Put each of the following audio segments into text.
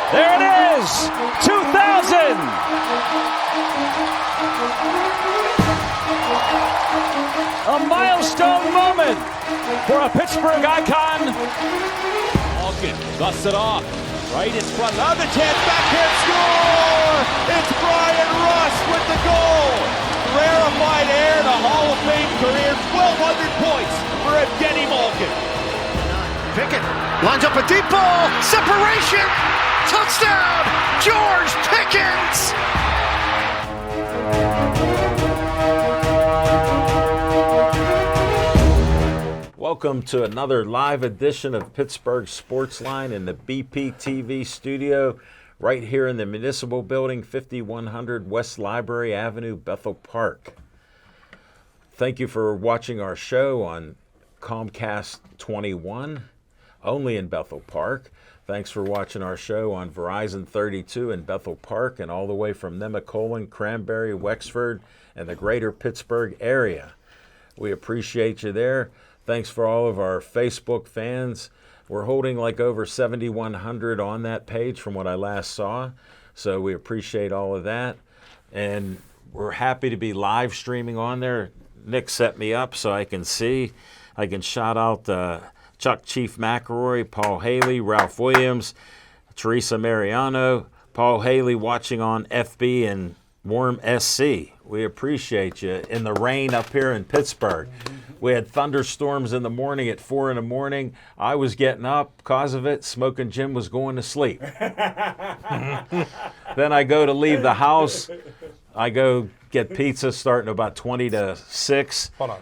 There it is, 2000. A milestone moment for a Pittsburgh icon. Malkin busts it off, right in front. Another chance, backhand score! It's Brian Rust with the goal. Rarefied air to Hall of Fame career, 1,200 points for Evgeny Malkin. Pickett lines up a deep ball, separation, touchdown, George Pickens! Welcome to another live edition of Pittsburgh Sportsline in the BPTV studio right here in the Municipal Building, 5100 West Library Avenue, Bethel Park. Thank you for watching our show on Comcast 21, only in Bethel Park. Thanks for watching our show on Verizon 32 in Bethel Park and all the way from Nemacolin, Cranberry, Wexford, and the greater Pittsburgh area. We appreciate you there. Thanks for all of our Facebook fans. We're holding like over 7,100 on that page from what I last saw. So we appreciate all of that. And we're happy to be live streaming on there. Nick set me up so I can see. I can shout out Chuck Chief McElroy, Paul Haley, Ralph Williams, Teresa Mariano, Paul Haley watching on FB and Warm SC. We appreciate you. In the rain up here in Pittsburgh. We had thunderstorms in the morning at 4 in the morning. I was getting up because of it. Smoking Jim was going to sleep. Then I go to leave the house. I go get pizza starting about 20 to 6. Hold on.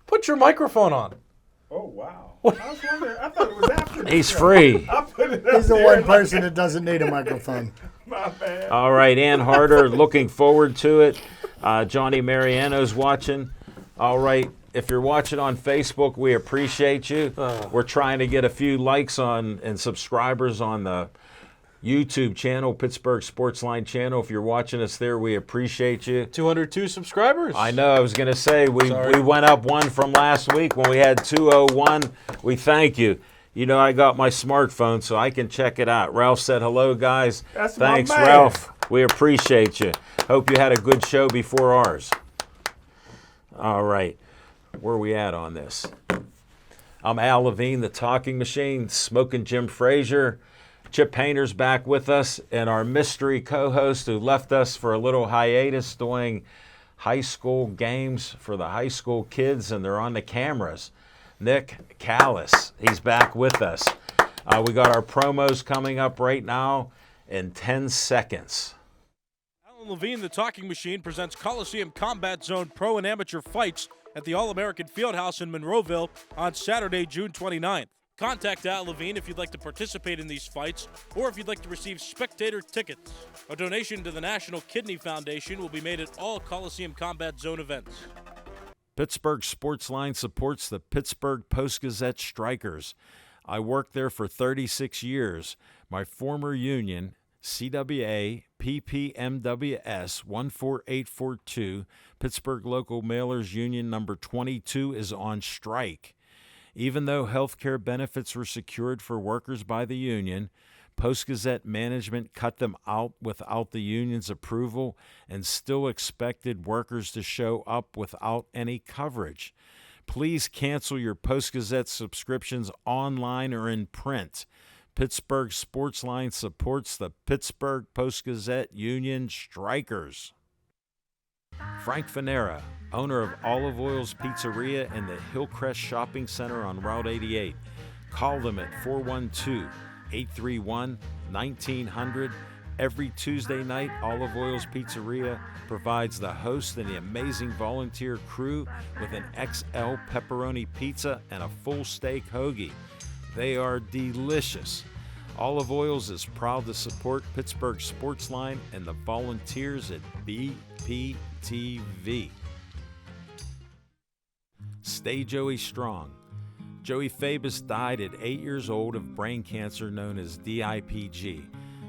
Put your microphone on. Oh, wow. I was wondering. I thought it was after the He's show. free. I put it up He's the there one like- person that doesn't need a microphone. My bad. All right, Ann Harder, looking forward to it. Johnny Mariano's watching. All right, if you're watching on Facebook, we appreciate you. We're trying to get a few likes on and subscribers on the YouTube channel, Pittsburgh Sportsline channel. If you're watching us there, we appreciate you. 202 subscribers. I know, I was going to say, we Sorry. went up one from last week when we had 201. We thank you. You know, I got my smartphone, so I can check it out. Ralph said, hello, guys. That's my Thanks, man. Ralph. We appreciate you. Hope you had a good show before ours. All right. Where are we at on this? I'm Al Levine, the Talking Machine, Smoking Jim Frazier. Chip Hayner's back with us, and our mystery co-host who left us for a little hiatus doing high school games for the high school kids, and they're on the cameras. Nick Callis, he's back with us. We got our promos coming up right now in 10 seconds. Alan Levine, the Talking Machine, presents Coliseum Combat Zone Pro and Amateur Fights at the All-American Fieldhouse in Monroeville on Saturday, June 29th. Contact Al Levine if you'd like to participate in these fights or if you'd like to receive spectator tickets. A donation to the National Kidney Foundation will be made at all Coliseum Combat Zone events. Pittsburgh Sportsline supports the Pittsburgh Post-Gazette Strikers. I worked there for 36 years. My former union, CWA PPMWS 14842, Pittsburgh Local Mailers Union number 22, is on strike. Even though health care benefits were secured for workers by the union, Post-Gazette management cut them out without the union's approval and still expected workers to show up without any coverage. Please cancel your Post-Gazette subscriptions online or in print. Pittsburgh Sportsline supports the Pittsburgh Post-Gazette Union Strikers. Frank Fanera, owner of Olive Oil's Pizzeria and the Hillcrest Shopping Center on Route 88. Call them at 412-831-1900. Every Tuesday night, Olive Oil's Pizzeria provides the host and the amazing volunteer crew with an XL pepperoni pizza and a full steak hoagie. They are delicious. Olive Oils is proud to support Pittsburgh Sportsline and the volunteers at BPTV. Stay Joey strong. Joey Fabus died at 8 years old of brain cancer known as DIPG.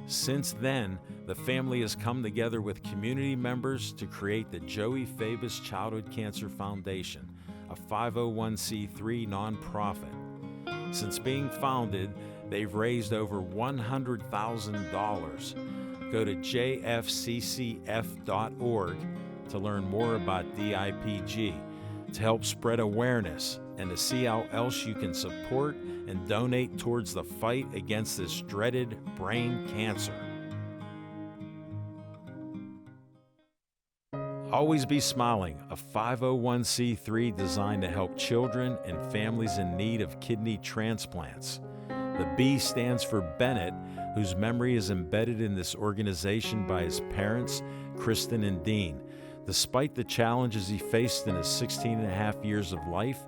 Since then, the family has come together with community members to create the Joey Fabus Childhood Cancer Foundation, a 501c3 nonprofit. Since being founded, They've raised over $100,000. Go to jfccf.org to learn more about DIPG, to help spread awareness, and to see how else you can support and donate towards the fight against this dreaded brain cancer. Always Be Smiling, a 501c3 designed to help children and families in need of kidney transplants. The B stands for Bennett, whose memory is embedded in this organization by his parents, Kristen and Dean. Despite the challenges he faced in his 16 and a half years of life,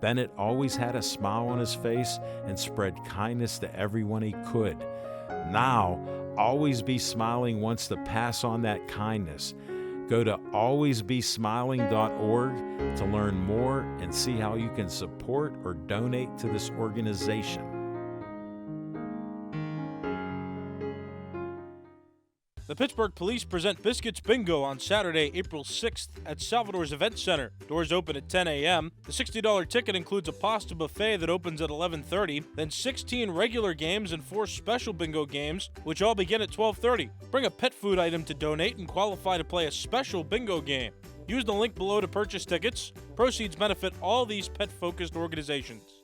Bennett always had a smile on his face and spread kindness to everyone he could. Now, Always Be Smiling wants to pass on that kindness. Go to alwaysbesmiling.org to learn more and see how you can support or donate to this organization. The Pittsburgh Police present Biscuits Bingo on Saturday, April 6th at Salvador's Event Center. Doors open at 10 a.m. The $60 ticket includes a pasta buffet that opens at 11:30, then 16 regular games and 4 special bingo games, which all begin at 12:30. Bring a pet food item to donate and qualify to play a special bingo game. Use the link below to purchase tickets. Proceeds benefit all these pet-focused organizations.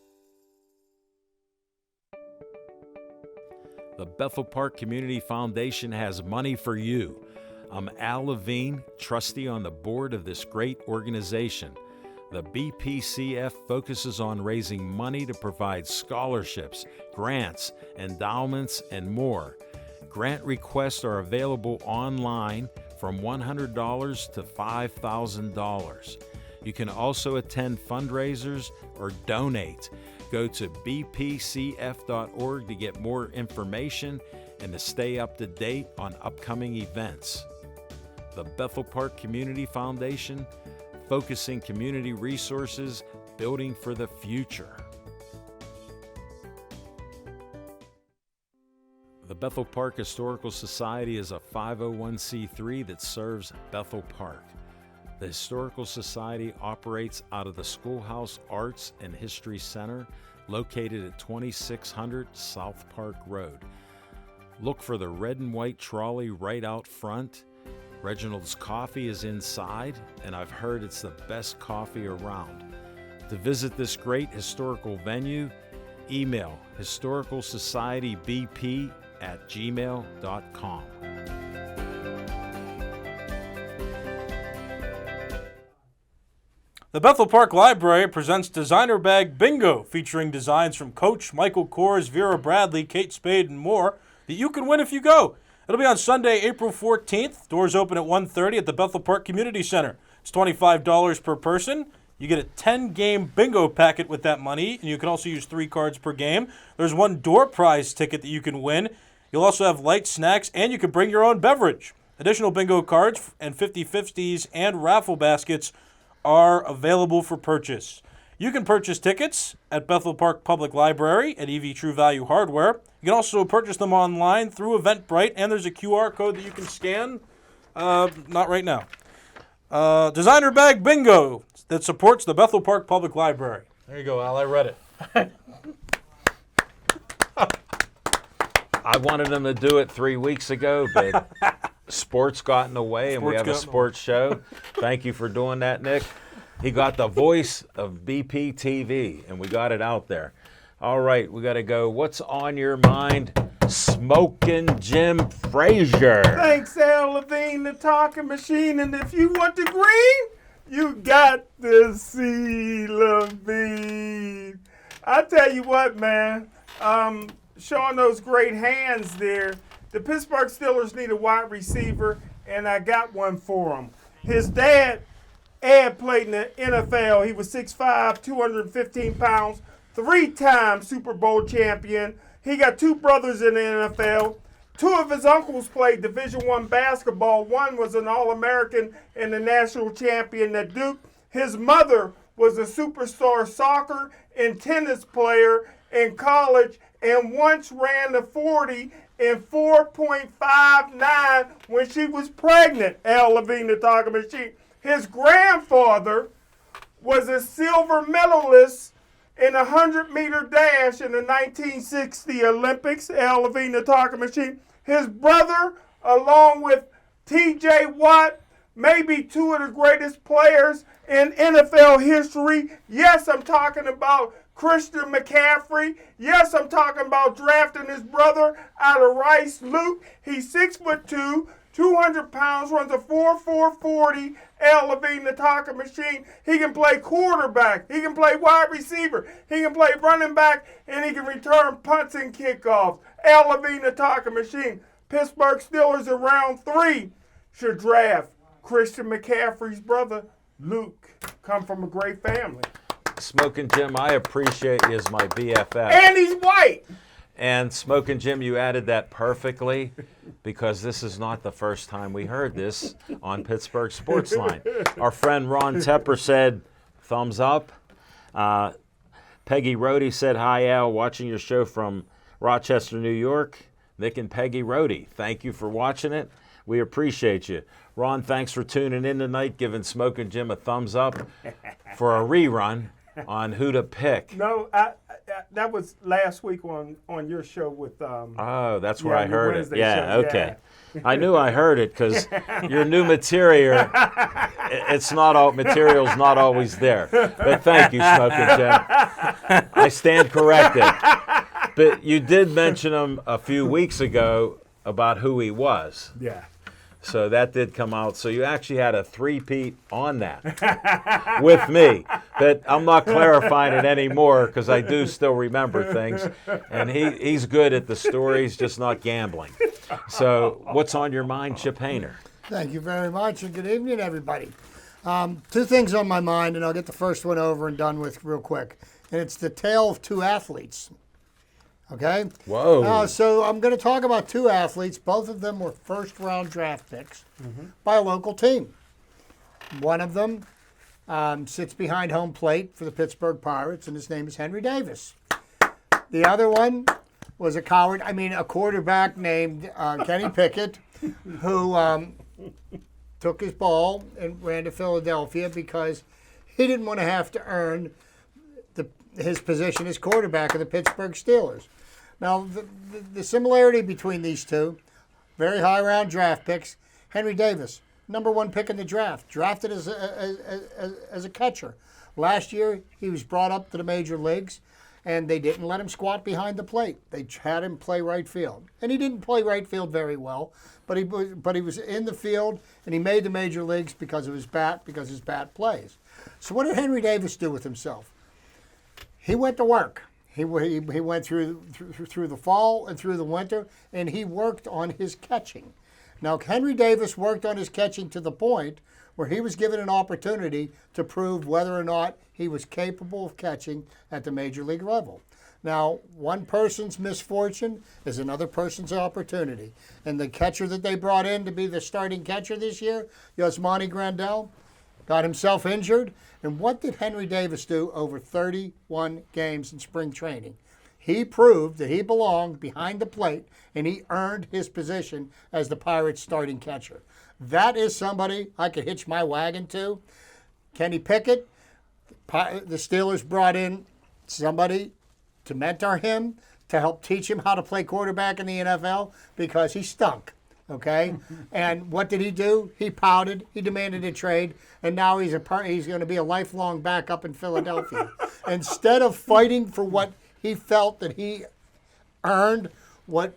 The Bethel Park Community Foundation has money for you. I'm Al Levine, trustee on the board of this great organization. The BPCF focuses on raising money to provide scholarships, grants, endowments, and more. Grant requests are available online from $100 to $5,000. You can also attend fundraisers or donate. Go to bpcf.org to get more information and to stay up to date on upcoming events. The Bethel Park Community Foundation, focusing community resources, building for the future. The Bethel Park Historical Society is a 501c3 that serves Bethel Park. The Historical Society operates out of the Schoolhouse Arts and History Center, located at 2600 South Park Road. Look for the red and white trolley right out front. Reginald's Coffee is inside, and I've heard it's the best coffee around. To visit this great historical venue, email historicalsocietybp@gmail.com. The Bethel Park Library presents Designer Bag Bingo, featuring designs from Coach, Michael Kors, Vera Bradley, Kate Spade, and more that you can win if you go. It'll be on Sunday, April 14th. Doors open at 1:30 at the Bethel Park Community Center. It's $25 per person. You get a 10-game bingo packet with that money, and you can also use 3 cards per game. There's one door prize ticket that you can win. You'll also have light snacks, and you can bring your own beverage. Additional bingo cards and 50/50s and raffle baskets are available for purchase. You can purchase tickets at Bethel Park Public Library at EV True Value Hardware. You can also purchase them online through Eventbrite, and there's a QR code that you can scan. Not right now. Designer Bag Bingo that supports the Bethel Park Public Library. There you go, Al. I read it. I wanted them to do it 3 weeks ago, but sports got in the way, and we have a sports show. Thank you for doing that, Nick. He got the voice of BPTV, and we got it out there. All right, we got to go. What's on your mind? Smoking Jim Frazier. Thanks, Al Levine, the talking machine. And if you want the green, you got to see Levine. I tell you what, man, showing those great hands there. The Pittsburgh Steelers need a wide receiver, and I got one for them. His dad, Ed, played in the NFL. He was 6'5", 215 pounds, 3-time Super Bowl champion. He got 2 brothers in the NFL. 2 of his uncles played Division I basketball. One was an All-American and the national champion at Duke. His mother was a superstar soccer and tennis player in college and once ran the 40 in 4.59 when she was pregnant. Al Levine, the talking machine. His grandfather was a silver medalist in a 100-meter dash in the 1960 Olympics, Al Levine, the talking machine. His brother, along with T.J. Watt, maybe two of the greatest players in NFL history. Yes, I'm talking about Christian McCaffrey. Yes, I'm talking about drafting his brother out of Rice, Luke. He's 6'2", 200 pounds, runs a 4.40. Al Levine, the talking machine. He can play quarterback. He can play wide receiver. He can play running back, and he can return punts and kickoffs. Al Levine, the talking machine. Pittsburgh Steelers in round 3 should draft Christian McCaffrey's brother, Luke. Come from a great family. Smoking Jim, I appreciate you as my BFF. And he's white. And Smoking Jim, you added that perfectly because this is not the first time we heard this on Pittsburgh Sportsline. Our friend Ron Tepper said, thumbs up. Peggy Rohde said, hi, Al, watching your show from Rochester, New York. Nick and Peggy Rohde, thank you for watching it. We appreciate you. Ron, thanks for tuning in tonight, giving Smoking Jim a thumbs up for a rerun on Who to Pick. No, that was last week on your show with. Oh, that's where I your heard Wednesday it. Yeah, show, okay. I knew I heard it because your new material's not always there. But thank you, Smoking Jim. I stand corrected. But you did mention him a few weeks ago about who he was. Yeah. So that did come out. So you actually had a three-peat on that with me. But I'm not clarifying it anymore because I do still remember things. And he's good at the stories, just not gambling. So what's on your mind, Chip Hayner? Thank you very much, and good evening, everybody. Two things on my mind, and I'll get the first one over and done with real quick. And it's the tale of two athletes. Okay? Whoa. So I'm going to talk about two athletes. Both of them were first-round draft picks by a local team. One of them sits behind home plate for the Pittsburgh Pirates, and his name is Henry Davis. The other one was a quarterback named Kenny Pickett, who took his ball and ran to Philadelphia because he didn't want to have to earn his position as quarterback of the Pittsburgh Steelers. Now, the similarity between these two, very high round draft picks. Henry Davis, number 1 pick in the draft, drafted as a catcher. Last year, he was brought up to the major leagues, and they didn't let him squat behind the plate. They had him play right field. And he didn't play right field very well, but he was in the field, and he made the major leagues because of his bat, because his bat plays. So what did Henry Davis do with himself? He went to work. He went through the fall and through the winter, and he worked on his catching. Now, Henry Davis worked on his catching to the point where he was given an opportunity to prove whether or not he was capable of catching at the major league level. Now, one person's misfortune is another person's opportunity. And the catcher that they brought in to be the starting catcher this year, Yasmani Grandal, got himself injured. And what did Henry Davis do over 31 games in spring training? He proved that he belonged behind the plate, and he earned his position as the Pirates' starting catcher. That is somebody I could hitch my wagon to. Kenny Pickett, the Steelers brought in somebody to mentor him, to help teach him how to play quarterback in the NFL because he stunk. Okay, and what did he do? He pouted. He demanded a trade, and now he's going to be a lifelong backup in Philadelphia. Instead of fighting for what he felt that he earned, what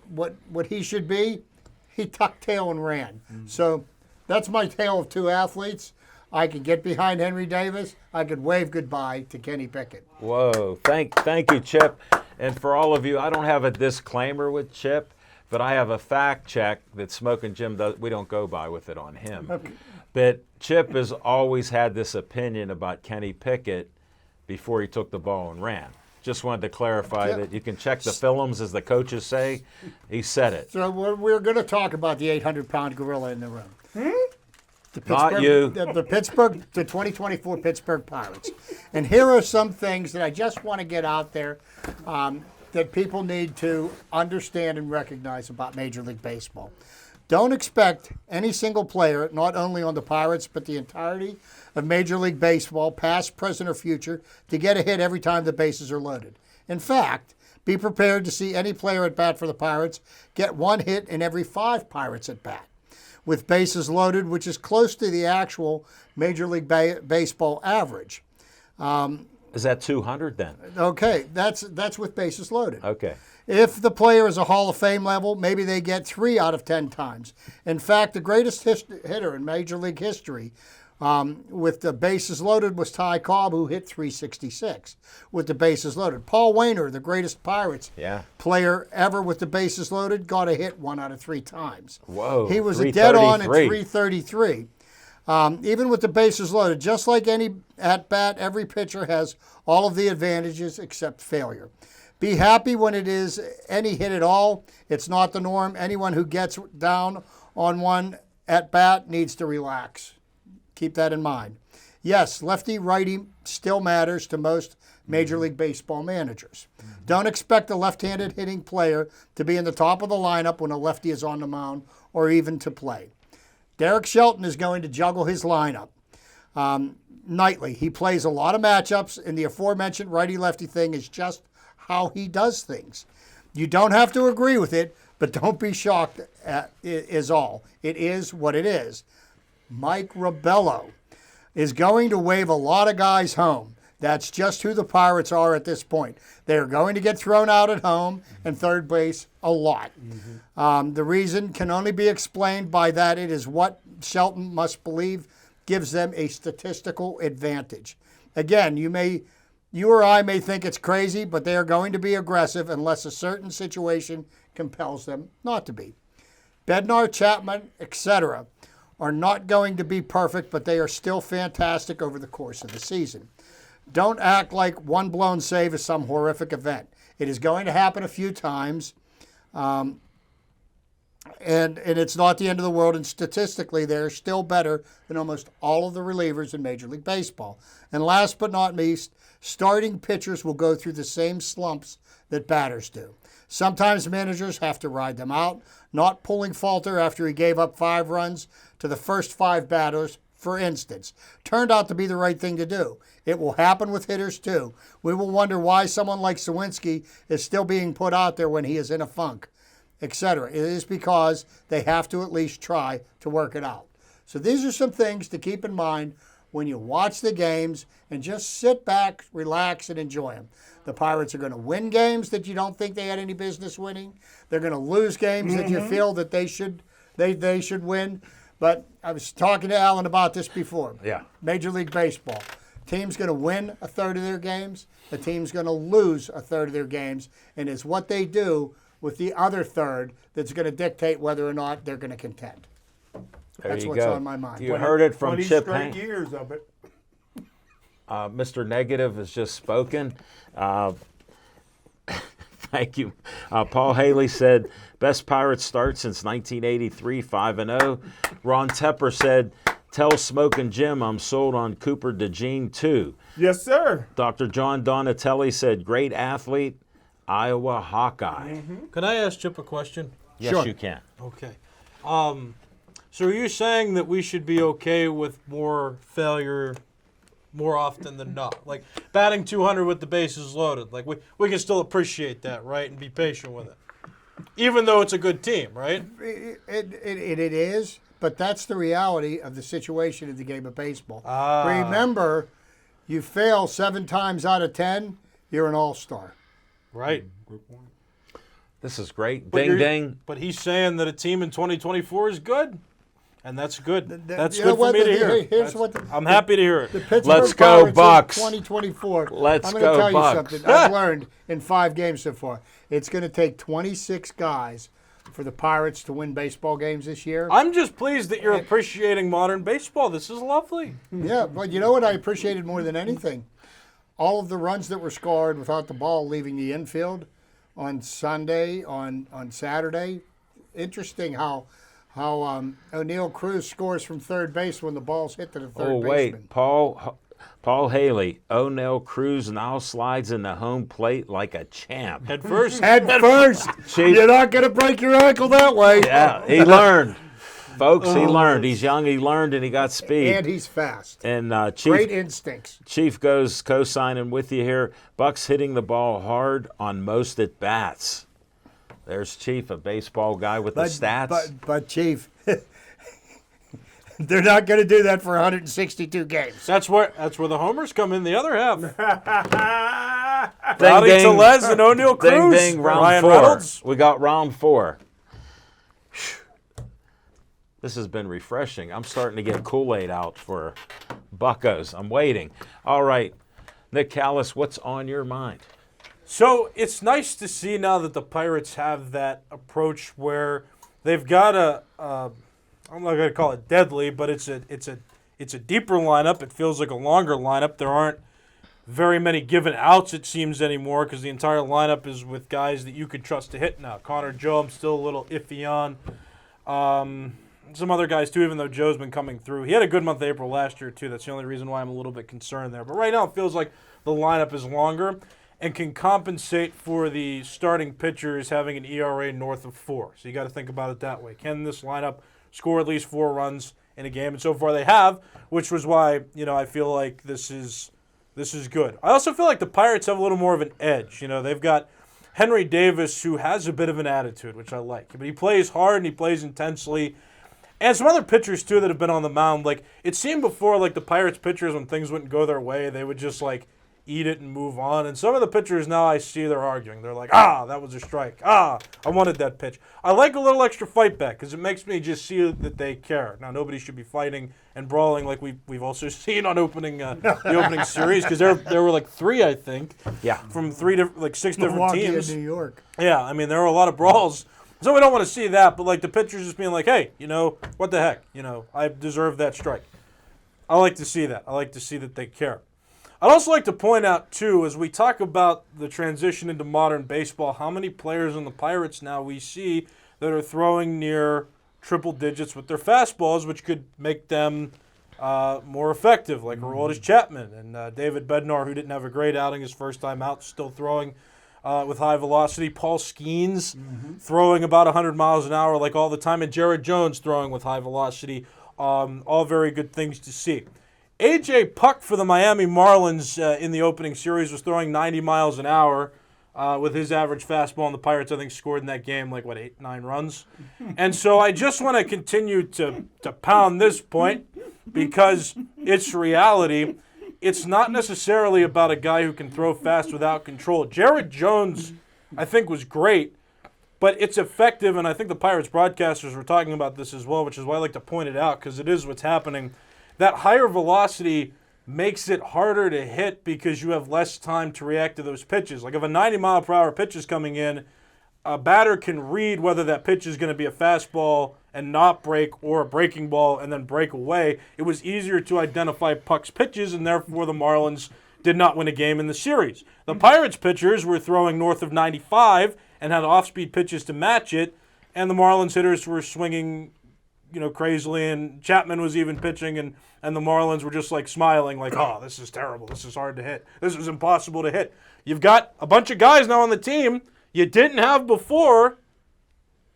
he should be, he tucked tail and ran. So that's my tale of two athletes. I could get behind Henry Davis. I could wave goodbye to Kenny Pickett. Whoa, thank you, Chip. And for all of you, I don't have a disclaimer with Chip, but I have a fact check that Smoking Jim does. We don't go by with it on him. Okay. But Chip has always had this opinion about Kenny Pickett before he took the ball and ran. Just wanted to clarify that you can check the films, as the coaches say. He said it. So we're going to talk about the 800-pound gorilla in the room. Not you. The 2024 Pittsburgh Pirates. And here are some things that I just want to get out there that people need to understand and recognize about Major League Baseball. Don't expect any single player, not only on the Pirates, but the entirety of Major League Baseball, past, present, or future, to get a hit every time the bases are loaded. In fact, be prepared to see any player at bat for the Pirates get one hit in every 5 Pirates at bat, with bases loaded, which is close to the actual Major League Baseball average. Is that 200 then? Okay, that's with bases loaded. Okay. If the player is a Hall of Fame level, maybe they get 3 out of 10 times. In fact, the greatest hitter in Major League history with the bases loaded was Ty Cobb, who hit 366 with the bases loaded. Paul Wainer, the greatest Pirates player ever with the bases loaded, got a hit 1 out of 3 times. Whoa. He was a dead on at 333. Even with the bases loaded, just like any at-bat, every pitcher has all of the advantages except failure. Be happy when it is any hit at all. It's not the norm. Anyone who gets down on one at-bat needs to relax. Keep that in mind. Yes, lefty-righty still matters to most Major League Baseball managers. Don't expect a left-handed hitting player to be in the top of the lineup when a lefty is on the mound or even to play. Derek Shelton is going to juggle his lineup nightly. He plays a lot of matchups, and the aforementioned righty-lefty thing is just how he does things. You don't have to agree with it, but don't be shocked is all. It is what it is. Mike Rabello is going to wave a lot of guys home. That's just who the Pirates are at this point. They're going to get thrown out at home and third base a lot. The reason can only be explained by that it is what Shelton must believe gives them a statistical advantage. Again, you or I may think it's crazy, but they are going to be aggressive unless a certain situation compels them not to be. Bednar, Chapman, etc. are not going to be perfect, but they are still fantastic over the course of the season. Don't act like one blown save is some horrific event. It is going to happen a few times, and it's not the end of the world, and statistically they're still better than almost all of the relievers in Major League Baseball. And last but not least, starting pitchers will go through the same slumps that batters do. Sometimes managers have to ride them out, not pulling Falter after he gave up 5 runs to the first 5 batters, for instance. Turned out to be the right thing to do. It will happen with hitters too. We will wonder why someone like Sawinski is still being put out there when he is in a funk, etc. It is because they have to at least try to work it out. So these are some things to keep in mind when you watch the games, and just sit back, relax, and enjoy them. The Pirates are going to win games that you don't think they had any business winning. They're going to lose games that you feel that they should win. But I was talking to Alan about this before. Yeah. Major League Baseball. Team's going to win a third of their games. The team's going to lose a third of their games. And it's what they do with the other third that's going to dictate whether or not they're going to contend. That's what's on my mind. You heard it from 20 Chip straight Hank. years of it. Mr. Negative has just spoken. Thank you. Paul Haley said, best Pirates start since 1983, 5-0. Ron Tepper said, tell Smokin' Jim I'm sold on Cooper DeJean too. Yes, sir. Dr. John Donatelli said, great athlete, Iowa Hawkeye. Can I ask Chip a question? Yes, Sure. you can. Okay. So are you saying that we should be okay with more failure more often than not? Like batting 200 with the bases loaded. Like we can still appreciate that, right, and be patient with it. Even though it's a good team, right? It is, but that's the reality of the situation in the game of baseball. Ah. Remember, you fail 7 times out of 10, you're an all-star. Right. This is great. But Ding, ding. But he's saying that a team in 2024 is good, and that's good. That's You good know for what? me to hear. Here's That's- what I'm happy to hear it. the Pittsburgh Let's go, Pirates in Bucks. 2024. Let's I'm go, going to tell Bucks. you something I've learned in 5 games so far. It's going to take 26 guys for the Pirates to win baseball games this year. I'm just pleased that you're appreciating modern baseball. This is lovely. Yeah, but you know what I appreciated more than anything? All of the runs that were scored without the ball leaving the infield on Sunday, on Saturday. Interesting how O'Neill Cruz scores from third base when the ball's hit to the third Oh, baseman. wait. Paul Paul Haley, O'Neill Cruz now slides in the home plate like a champ. Head first. Head first. Chief. You're not going to break your ankle that way. Yeah, he learned. Folks, he learned. He's young, he learned, and he got speed. And he's fast. And Great instincts. Chief goes co-signing with you here. Buck's hitting the ball hard on most at bats. There's Chief, a baseball guy with the stats. But Chief, they're not going to do that for 162 games. That's where the homers come in the other half. Ding, Rowdy ding. Tellez and O'Neill Cruz. Ding, ding, round Ryan 4. Reynolds. We got round 4. This has been refreshing. I'm starting to get Kool-Aid out for Buccos. I'm waiting. All right, Nick Callis, what's on your mind? So it's nice to see now that the Pirates have that approach where they've got I'm not going to call it deadly, but it's a deeper lineup. It feels like a longer lineup. There aren't very many given outs, it seems, anymore because the entire lineup is with guys that you could trust to hit now. Connor Joe, I'm still a little iffy on. Some other guys, too, even though Joe's been coming through. He had a good month of April last year, too. That's the only reason why I'm a little bit concerned there. But right now it feels like the lineup is longer and can compensate for the starting pitchers having an ERA north of 4. So you got to think about it that way. Can this lineup score at least 4 runs in a game? And so far they have, which was why, I feel like this is good. I also feel like the Pirates have a little more of an edge. They've got Henry Davis, who has a bit of an attitude, which I like. But he plays hard and he plays intensely. And some other pitchers, too, that have been on the mound. Like, it seemed before, like, the Pirates pitchers, when things wouldn't go their way, they would just, like, eat it and move on. And some of the pitchers now I see they're arguing. They're like, that was a strike. I wanted that pitch. I like a little extra fight back because it makes me just see that they care. Now, nobody should be fighting and brawling like we've also seen on the opening series because there were, like, 3, I think. Yeah. From 6 different Milwaukee teams. and New York. Yeah, I mean, there were a lot of brawls. So we don't want to see that, but like the pitchers just being like, hey, what the heck? I deserve that strike. I like to see that. I like to see that they care. I'd also like to point out, too, as we talk about the transition into modern baseball, how many players on the Pirates now we see that are throwing near triple digits with their fastballs, which could make them more effective, like Aroldis Chapman and David Bednar, who didn't have a great outing his first time out, still throwing with high velocity. Paul Skeens throwing about 100 miles an hour like all the time. And Jared Jones throwing with high velocity. All very good things to see. A.J. Puck for the Miami Marlins in the opening series was throwing 90 miles an hour with his average fastball. And the Pirates, I think, scored in that game 8, 9 runs. And so I just want to continue to pound this point because it's reality. It's not necessarily about a guy who can throw fast without control. Jared Jones, I think, was great, but it's effective, and I think the Pirates broadcasters were talking about this as well, which is why I like to point it out, because it is what's happening. That higher velocity makes it harder to hit because you have less time to react to those pitches. Like if a 90-mile-per-hour pitch is coming in, a batter can read whether that pitch is going to be a fastball and not break or a breaking ball and then break away. It was easier to identify Puck's pitches, and therefore the Marlins did not win a game in the series. The Pirates pitchers were throwing north of 95 and had off-speed pitches to match it, and the Marlins hitters were swinging, crazily, and Chapman was even pitching, and the Marlins were just like smiling like, this is terrible. This is hard to hit. This is impossible to hit. You've got a bunch of guys now on the team you didn't have before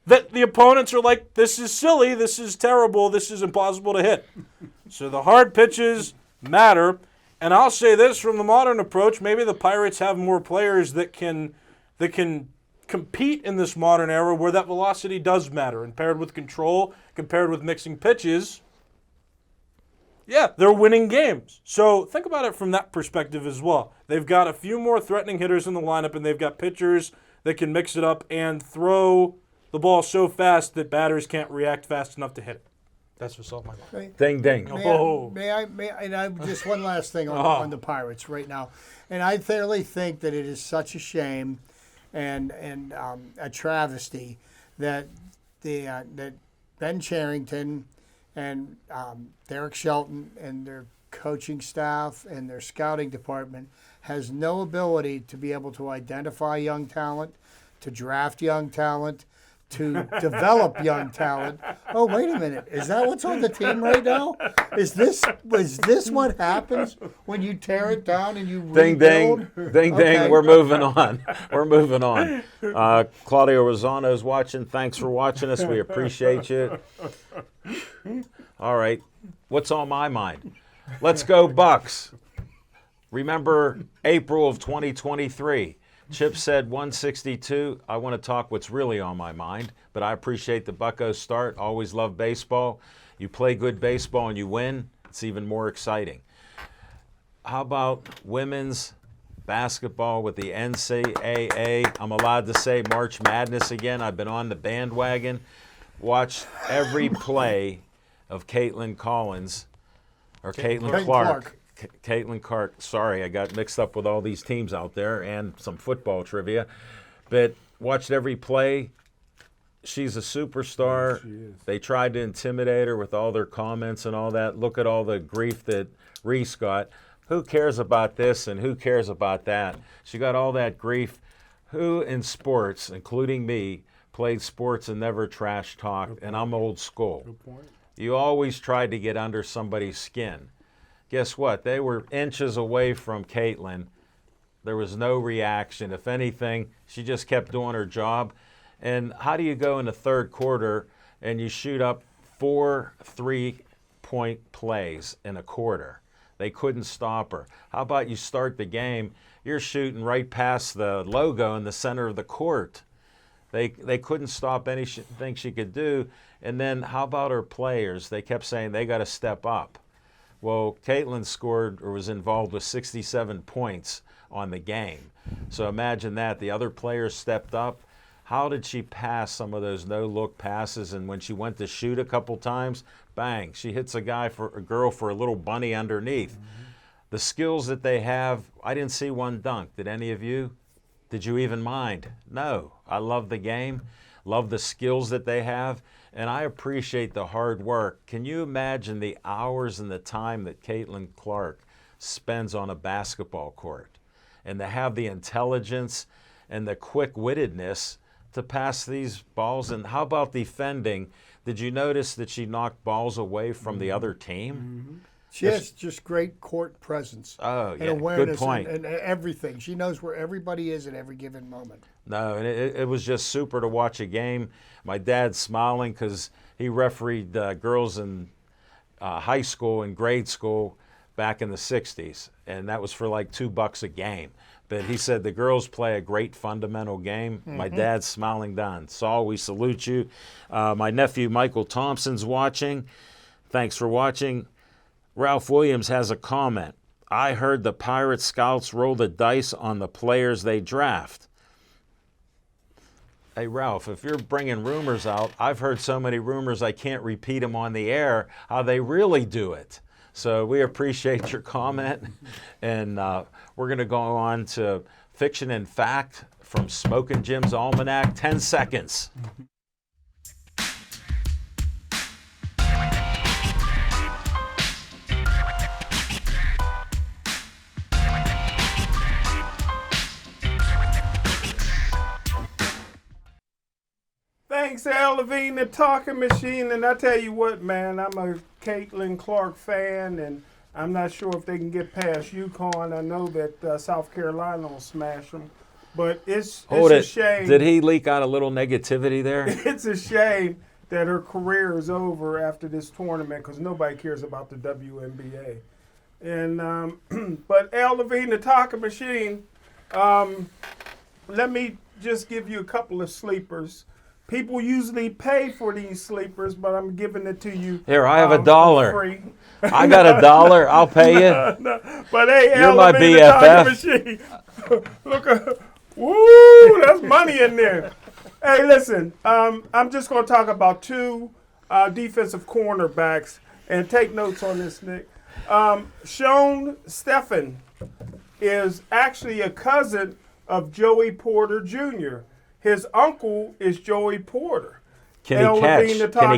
that the opponents are like, this is silly, this is terrible, this is impossible to hit. So the hard pitches matter. And I'll say this from the modern approach, maybe the Pirates have more players that can compete in this modern era where that velocity does matter. And paired with control, compared with mixing pitches, they're winning games. So think about it from that perspective as well. They've got a few more threatening hitters in the lineup, and they've got pitchers that can mix it up and throw the ball so fast that batters can't react fast enough to hit it. That's what's on my mind. Ding, ding. May I just one last thing on the Pirates right now. And I thoroughly think that it is such a shame and a travesty that that Ben Cherington and Derek Shelton and their coaching staff and their scouting department has no ability to be able to identify young talent, to draft young talent, to develop young talent. Oh, wait a minute. Is that what's on the team right now? Is this what happens when you tear it down and you Ding, ding, rebuild? ding, Okay. ding. We're moving on. We're moving on. Claudio Rosano's watching. Thanks for watching us. We appreciate you. All right. What's on my mind? Let's go Bucks. Remember April of 2023. Chip said 162. I want to talk what's really on my mind, but I appreciate the Buccos start. Always love baseball. You play good baseball and you win, it's even more exciting. How about women's basketball with the NCAA? I'm allowed to say March Madness again. I've been on the bandwagon. Watched every play of Caitlin Collins, or Caitlin Clark. Caitlin Clark. Sorry, I got mixed up with all these teams out there and some football trivia. But watched every play. She's a superstar. She is. They tried to intimidate her with all their comments and all that. Look at all the grief that Reese got. Who cares about this and who cares about that? She got all that grief. Who in sports, including me, played sports and never trash talked? And I'm old school. Good point. You always tried to get under somebody's skin. Guess what? They were inches away from Caitlin. There was no reaction. If anything, she just kept doing her job. And how do you go in the third quarter and you shoot up 4 3-point plays in a quarter? They couldn't stop her. How about you start the game, you're shooting right past the logo in the center of the court. They couldn't stop anything she could do. And then how about her players? They kept saying they got to step up. Well, Caitlin scored or was involved with 67 points on the game. So imagine that. The other players stepped up. How did she pass some of those no-look passes? And when she went to shoot a couple times, bang, she hits a girl for a little bunny underneath. Mm-hmm. The skills that they have, I didn't see one dunk. Did any of you? Did you even mind? No. I love the game, love the skills that they have. And I appreciate the hard work. Can you imagine the hours and the time that Caitlin Clark spends on a basketball court? And to have the intelligence and the quick-wittedness to pass these balls. And how about defending? Did you notice that she knocked balls away from the other team? Mm-hmm. She has just great court presence and awareness good point. and everything. She knows where everybody is at every given moment. No, and it was just super to watch a game. My dad's smiling because he refereed girls in high school and grade school back in the 60s, and that was for like $2 a game. But he said the girls play a great fundamental game. Mm-hmm. My dad's smiling down. Saul, we salute you. My nephew Michael Thompson's watching. Thanks for watching. Ralph Williams has a comment. I heard the Pirate scouts roll the dice on the players they draft. Hey, Ralph, if you're bringing rumors out, I've heard so many rumors I can't repeat them on the air, how they really do it. So we appreciate your comment. And we're going to go on to Fiction and Fact from Smokin' Jim's Almanac. 10 seconds. Thanks, Al Levine, the talking machine. And I tell you what, man, I'm a Caitlin Clark fan, and I'm not sure if they can get past UConn. I know that South Carolina will smash them, but it's a shame. Did he leak out a little negativity there? It's a shame that her career is over after this tournament because nobody cares about the WNBA. And but Al Levine, the talking machine, let me just give you a couple of sleepers. People usually pay for these sleepers, but I'm giving it to you. Here, I have $1. Free. I got $1. I'll pay you. No, but hey, You're my BFF. Look, woo, that's money in there. Hey, listen, I'm just going to talk about 2 defensive cornerbacks, and take notes on this, Nick. Sean Steffen is actually a cousin of Joey Porter Jr. His uncle is Joey Porter. Can he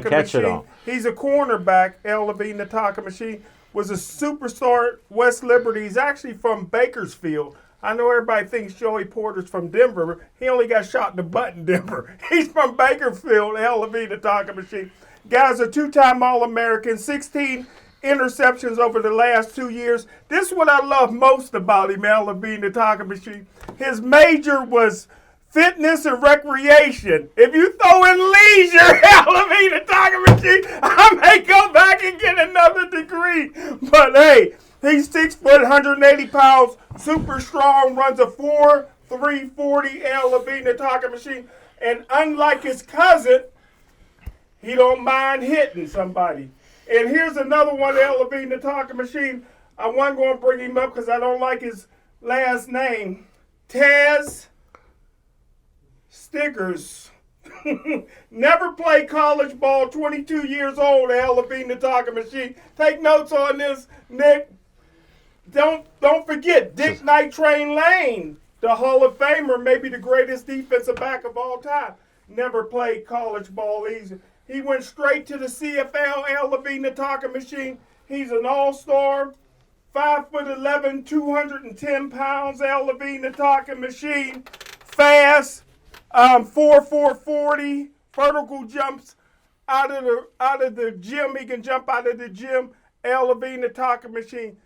catch it all? He's a cornerback. Al Levine, the talking machine, was a superstar at West Liberty. He's actually from Bakersfield. I know everybody thinks Joey Porter's from Denver. He only got shot in the butt in Denver. He's from Bakerfield, Al Levine, the talking machine. Guy's a 2-time All-American, 16 interceptions over the last 2 years. This is what I love most about him, Al Levine, the talking machine. His major was fitness and recreation. If you throw in leisure, Al Levine, the talking machine, I may go back and get another degree. But hey, he's 6 foot, 180 pounds, super strong, runs a 4.340. Al Levine, the talking machine. And unlike his cousin, he don't mind hitting somebody. And here's another one, Al Levine, the talking machine. I wasn't going to bring him up because I don't like his last name. Taz Stickers. Never played college ball, 22 years old, Al Levine, the talking machine. Take notes on this, Nick. Don't forget Dick Night Train Lane, the Hall of Famer, maybe the greatest defensive back of all time. Never played college ball either. He went straight to the CFL, Al Levine, the talking machine. He's an all-star, 5'11", 210 pounds, Al Levine, the talking machine. Fast, 4.40, vertical jumps out of the gym. He can jump out of the gym, Al Levine, the talking machine.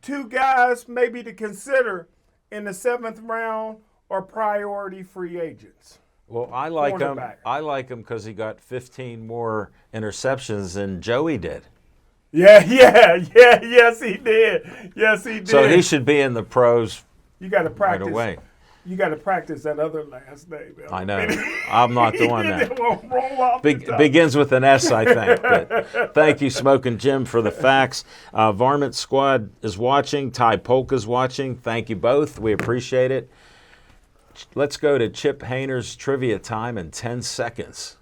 2 guys maybe to consider in the 7th round or priority free agents. Well, I like him. Cornerback. I like him because he got 15 more interceptions than Joey did. Yes, he did. Yes, he did. So he should be in the pros You got to right practice. away. You got to practice that other last name. I know. I'm not doing that. It won't roll off the tongue. Begins with an S, I think. But thank you, Smoking Jim, for the facts. Varmint Squad is watching. Ty Polka's watching. Thank you both. We appreciate it. Let's go to Chip Hayner's trivia time in 10 seconds.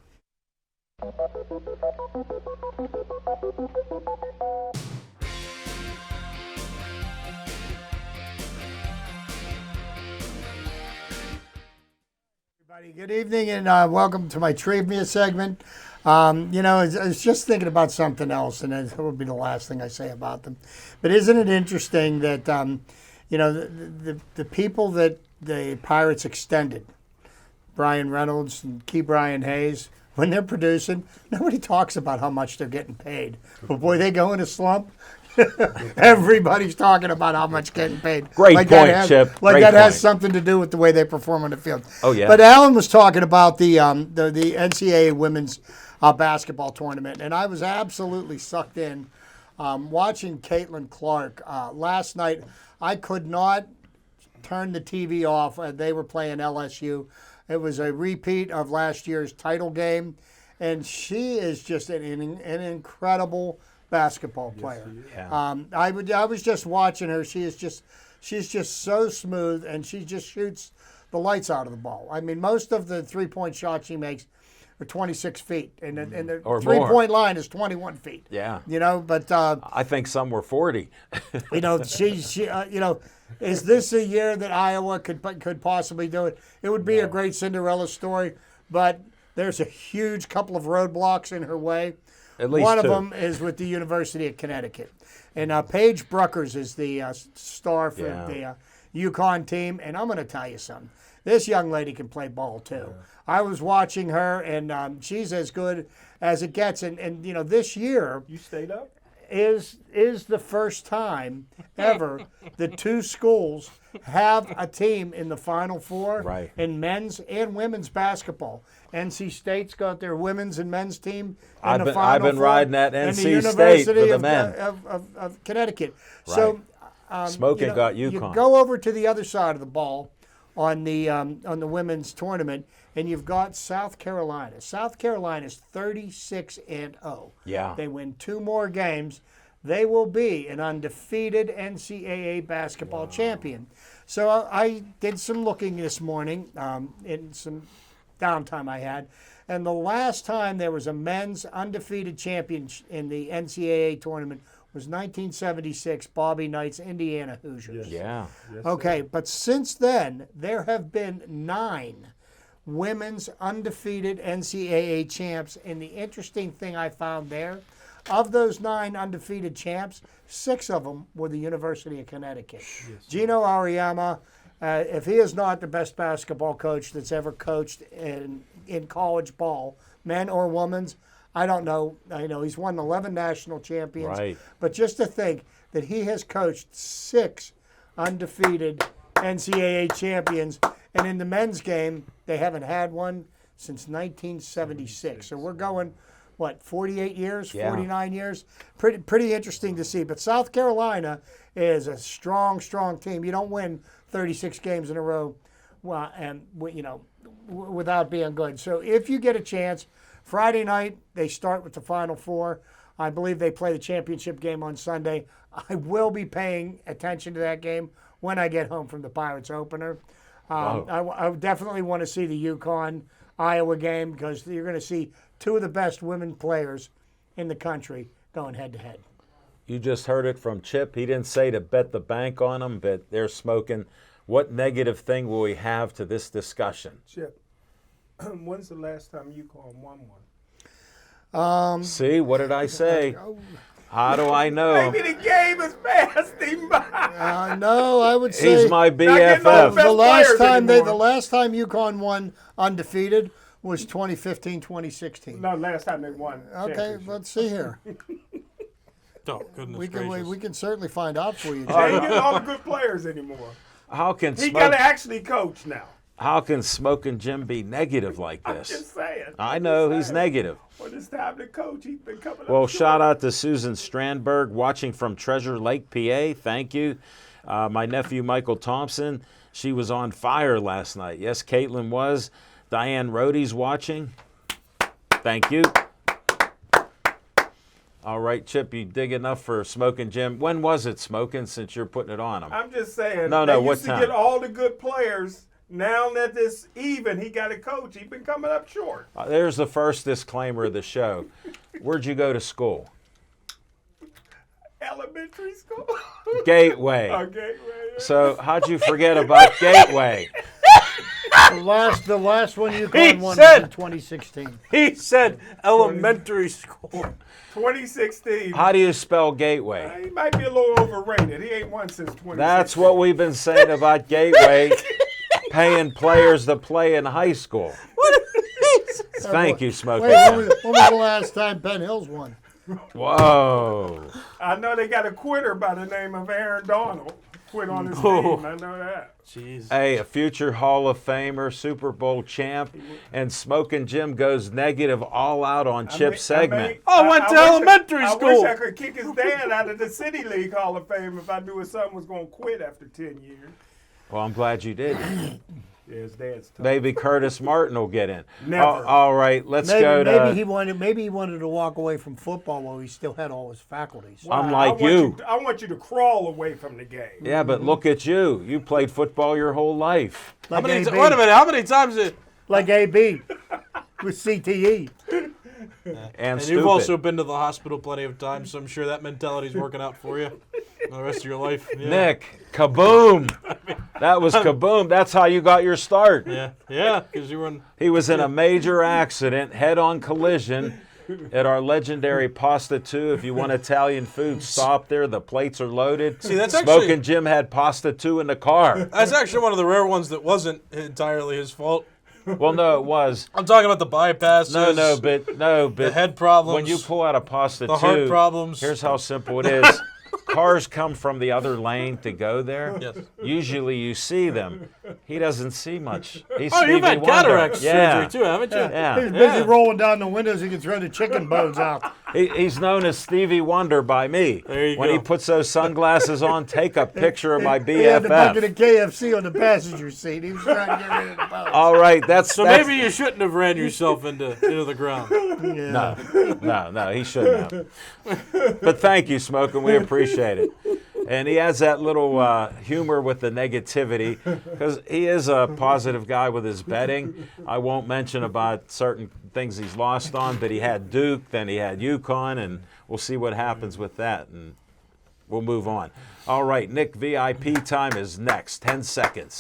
Everybody, good evening and welcome to my trivia segment. I was just thinking about something else, and that will be the last thing I say about them. But isn't it interesting that, the people that the Pirates extended, Brian Reynolds and Key Brian Hayes, when they're producing, nobody talks about how much they're getting paid. But boy, they go in a slump. Everybody's talking about how much getting paid. Great point, Chip. Like Great that has point. something to do with the way they perform on the field. Oh, yeah. But Alan was talking about the NCAA women's basketball tournament, and I was absolutely sucked in watching Caitlin Clark last night. I could not turn the TV off. They were playing LSU. It was a repeat of last year's title game, and she is just an incredible basketball player. Yeah. I was just watching her. She's just so smooth, and she just shoots the lights out of the ball. I mean, most of the three-point shots she makes are 26 feet, and the Or three-point line is 21 feet. Yeah. But I think some were 40. is this a year that Iowa could possibly do it? It would be a great Cinderella story, but there's a huge couple of roadblocks in her way. At least One of two. them is with the University of Connecticut. And Paige Bruckers is the star for the UConn team. And I'm going to tell you something. This young lady can play ball, too. Yeah. I was watching her, and she's as good as it gets. And this year You stayed up? is the first time ever the two schools have a team in the Final Four Right. in men's and women's basketball. NC State's got their women's and men's team in I've the been- Final I've been Four, riding that and NC the State University for the of, men. of Connecticut. Right. So Smoking got You UConn. go over to the other side of the ball on the women's tournament, and you've got South Carolina. South Carolina's 36-0. Yeah. They win 2 more games. They will be an undefeated NCAA basketball champion. So I did some looking this morning in some downtime I had. And the last time there was a men's undefeated champion in the NCAA tournament was 1976, Bobby Knight's Indiana Hoosiers. Yeah. Okay, but since then, there have been 9 women's undefeated NCAA champs. And the interesting thing I found there, of those 9 undefeated champs, 6 of them were the University of Connecticut. Gino Auriemma If he is not the best basketball coach that's ever coached in college ball, men or women's, I don't know. I know he's won 11 national champions. Right. But just to think that he has coached 6 undefeated NCAA champions, and in the men's game, they haven't had one since 1976. So we're going, 48 years, Yeah. 49 years? Pretty interesting to see. But South Carolina is a strong, strong team. You don't win 36 games in a row, without being good. So if you get a chance, Friday night, they start with the Final Four. I believe they play the championship game on Sunday. I will be paying attention to that game when I get home from the Pirates opener. I definitely want to see the UConn-Iowa game because you're going to see 2 of the best women players in the country going head-to-head. You just heard it from Chip. He didn't say to bet the bank on them, but they're smoking. What negative thing will we have to this discussion? Chip, when's the last time UConn won one? See, what did I say? How do I know? Maybe the game is past him by. No, I would say He's my getting all BFF. the the last players time anymore. the last time UConn won undefeated was 2015, 2016. No, last time they won. Okay, championship. let's see here. Oh, goodness We gracious. can certainly find out for you. They Jay. ain't getting all the good players anymore. How can He got to actually coach now. How can Smoking Jim be negative like I'm this? just saying. I I'm know just he's saying. negative. When it's time to coach, he's been coming up Well, short. shout out to Susan Strandberg watching from Treasure Lake, PA. Thank you. My nephew Michael Thompson, she was on fire last night. Yes, Caitlin was. Diane Rohde's watching. Thank you. All right, Chip, you dig enough for Smoking Jim. When was it, Smoking, since you're putting it on him? I'm just saying. No, they what used time? to get all the good players. Now that it's even, he got a coach. He's been coming up short. There's the first disclaimer of the show. Where'd you go to school? Elementary school. Gateway. Okay, right. So how'd you forget about Gateway? The last one UConn won was said- in 2016. He said elementary school. 2016. How do you spell Gateway? He might be a little overrated. He ain't won since 2016. That's what we've been saying about Gateway, paying players to play in high school. Thank you, Smoking Wait, Jim. when was the last time Penn Hills won? Whoa. I know they got a quitter by the name of Aaron Donald. Quit on his Oh. team. I know that. Jeez. Hey, a future Hall of Famer, Super Bowl champ, and Smoking Jim goes negative all out on Chip's segment. I went to wish elementary I school. wish I could kick his dad out of the City League Hall of Fame if I knew his son was going to quit after 10 years. Well, I'm glad you did. Yeah, his dad's tough. Maybe Curtis Martin will get in. Never. All right, let's go to. Maybe he wanted to walk away from football while he still had all his faculties. I'm I like want you. I want you to crawl away from the game. Yeah, but look at you. You played football your whole life. Like Wait AB, a minute. How many times did? like AB with CTE. And And stupid. you've also been to the hospital plenty of times, so I'm sure that mentality's working out for you the rest of your life. Yeah. Nick, kaboom. That was kaboom. That's how you got your start. Yeah, because you were in. He was in a major accident, head-on collision at our legendary Pasta 2. If you want Italian food, stop there. The plates are loaded. See, that's Smoking actually- Jim had Pasta 2 in the car. That's actually one of the rare ones that wasn't entirely his fault. Well, no, it was. I'm talking about the bypasses. No, but the head problems. when you pull out a Pasta 2, the heart problems. here's how simple it is. Cars come from the other lane to go there. Yes. Usually you see them. He doesn't see much. He's Oh, you've Stevie had Wonder. cataract Yeah. surgery too, haven't you? Yeah. He's busy rolling down the windows. He can throw the chicken bones out. He's known as Stevie Wonder by me. There you when go. he puts those sunglasses on, take a picture of my He had the bucket BFF. of KFC on the passenger seat. He was trying to get rid of the bones. All right, that's So maybe you shouldn't have ran yourself into the ground. No, he shouldn't have. But thank you, Smoking. We appreciate it. And he has that little humor with the negativity because he is a positive guy with his betting. I won't mention about certain things he's lost on, but he had Duke, then he had UConn, and we'll see what happens with that. And we'll move on. All right, Nick, VIP time is next. 10 seconds.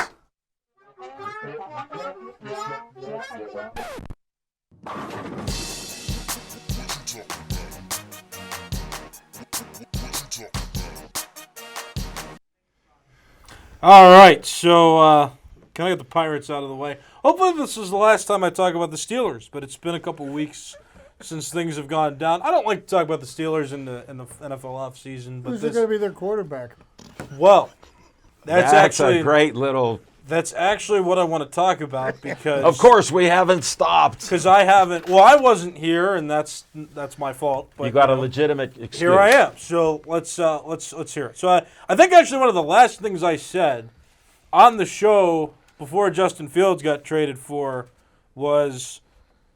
All right, so can I get the Pirates out of the way? Hopefully this is the last time I talk about the Steelers, but it's been a couple weeks since things have gone down. I don't like to talk about the Steelers in the NFL offseason, but Who's going to be their quarterback? Well, that's actually a great little. That's actually what I want to talk about because Of course, we haven't stopped. because I haven't. Well, I wasn't here, and that's my fault. But You got a legitimate excuse. here I am. So let's hear it. So I think actually one of the last things I said on the show before Justin Fields got traded for was,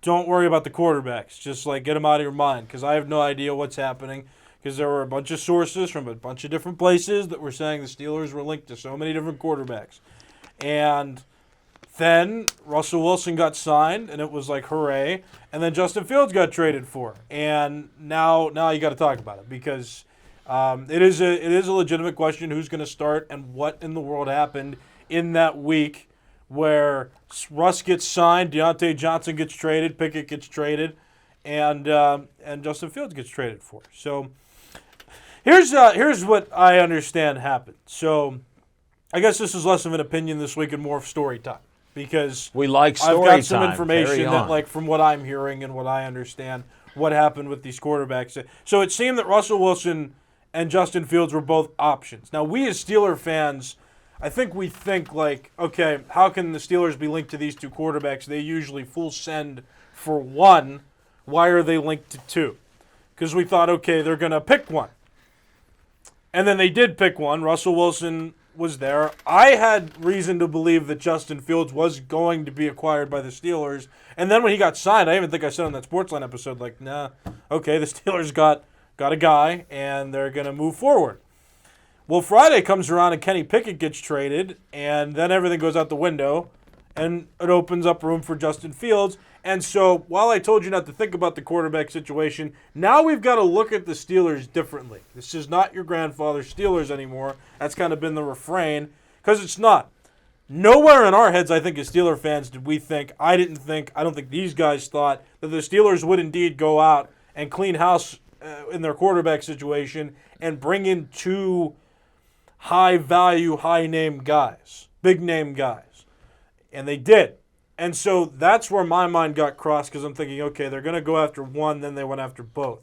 don't worry about the quarterbacks. Just like get them out of your mind because I have no idea what's happening. Because there were a bunch of sources from a bunch of different places that were saying the Steelers were linked to so many different quarterbacks. And then Russell Wilson got signed, and it was like, hooray. And then Justin Fields got traded for. And now you got to talk about it because it is a legitimate question who's going to start and what in the world happened in that week where Russ gets signed, Deontay Johnson gets traded, Pickett gets traded, and Justin Fields gets traded for. So here's what I understand happened. So I guess this is less of an opinion this week and more of story time because We like story I've got some time. information Carry that, on. like, from what I'm hearing and what I understand, what happened with these quarterbacks. So it seemed that Russell Wilson and Justin Fields were both options. Now, we as Steeler fans, I think we think, like, okay, how can the Steelers be linked to these two quarterbacks? They usually full send for one. Why are they linked to two? Because we thought, okay, they're going to pick one. And then they did pick one. Russell Wilson was there. I had reason to believe that Justin Fields was going to be acquired by the Steelers. And then when he got signed, I even think I said on that Sportsline episode, like, nah, okay, the Steelers got a guy, and they're going to move forward. Well, Friday comes around, and Kenny Pickett gets traded, and then everything goes out the window, and it opens up room for Justin Fields. And so while I told you not to think about the quarterback situation, now we've got to look at the Steelers differently. This is not your grandfather's Steelers anymore. That's kind of been the refrain, because it's not. Nowhere in our heads, I think, as Steeler fans, did we think, I don't think these guys thought that the Steelers would indeed go out and clean house in their quarterback situation and bring in two high-value, high-name guys, big-name guys. And they did. And so that's where my mind got crossed because I'm thinking, okay, they're going to go after one, then they went after both.